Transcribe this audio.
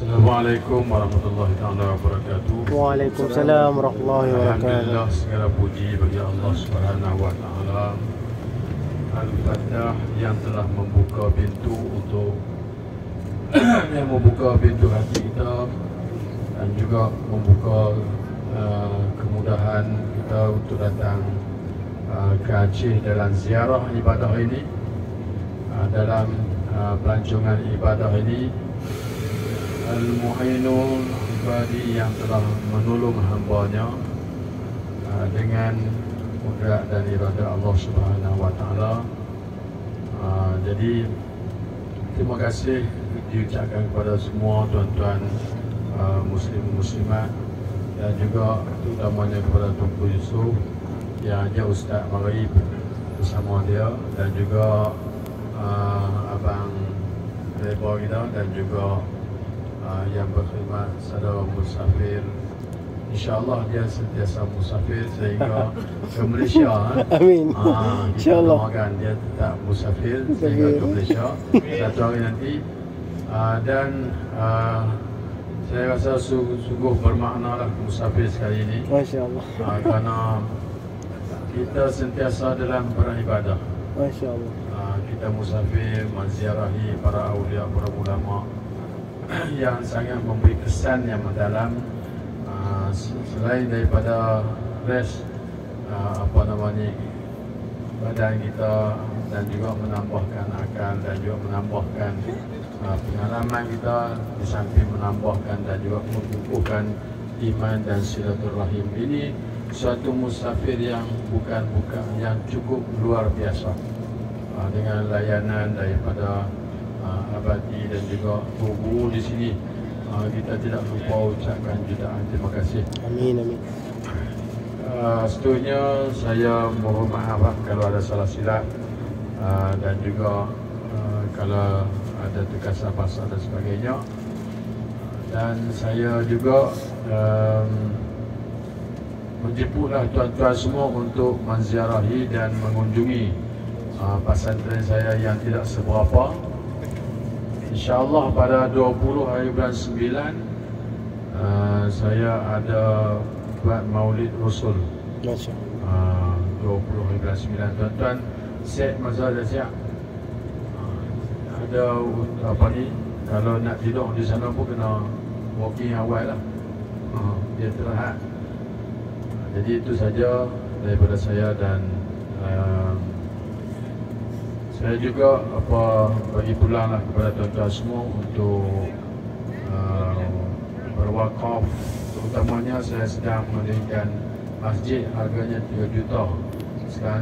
Assalamualaikum warahmatullahi wabarakatuh. Waalaikumsalam warahmatullahi wabarakatuh. Alhamdulillah, segala puji bagi Allah Subhanahu wa taala Al-Fatah yang telah membuka pintu untuk yang membuka pintu hati kita dan juga membuka kemudahan kita untuk datang ke Aceh dalam ziarah ibadah ini, dalam pelancongan ibadah ini. Al-Mu'inul Ibadi yang telah menolong hambanya dengan kudrat dan irada Allah Subhanahu wa taala. Jadi terima kasih diucapkan kepada semua tuan-tuan muslim muslimat dan juga terutamanya kepada Tunku Yusof yang ajak Ustaz mari bersama dia, dan juga Abang Reba kita, dan juga yang berkhidmat saudara musafir. InsyaAllah dia sentiasa musafir sehingga ke Malaysia. Amin. InsyaAllah doakan dia tetap musafir sehingga ke Malaysia satu hari nanti. Dan saya rasa sungguh bermakna lah musafir sekali ini. Masya Allah. Kerana kita sentiasa dalam beribadah. Masya Allah. Kita musafir menziarahi para awliya, para ulama yang sangat memberi kesan yang mendalam, selain daripada rest badan kita, dan juga menambahkan akal dan juga menambahkan pengalaman kita, di samping menambahkan dan juga mengukuhkan iman dan silaturahim. Ini suatu musafir yang bukan yang cukup luar biasa, dengan layanan daripada abadi dan juga guru di sini. Kita tidak lupa ucapkan jutaan terima kasih. Amin, amin. Seterusnya saya mohon maaf kalau ada salah silap, dan juga kalau ada terkasar bahasa dan sebagainya. Dan saya juga menjemputlah tuan-tuan semua untuk menziarahi dan mengunjungi pesantren saya yang tidak seberapa. InsyaAllah pada 20 hari bulan 9 saya ada buat Maulid Rasul. 20 hari bulan 9. Tuan-tuan set masa dah siap. Ada apa ni, kalau nak tidur di sana pun kena walking awal lah, dia terlihat. Jadi itu saja daripada saya, dan saya juga bagi pulanglah kepada tuan-tuan semua untuk berwakaf. Terutamanya saya sedang mendirikan masjid harganya 3 juta. Sekarang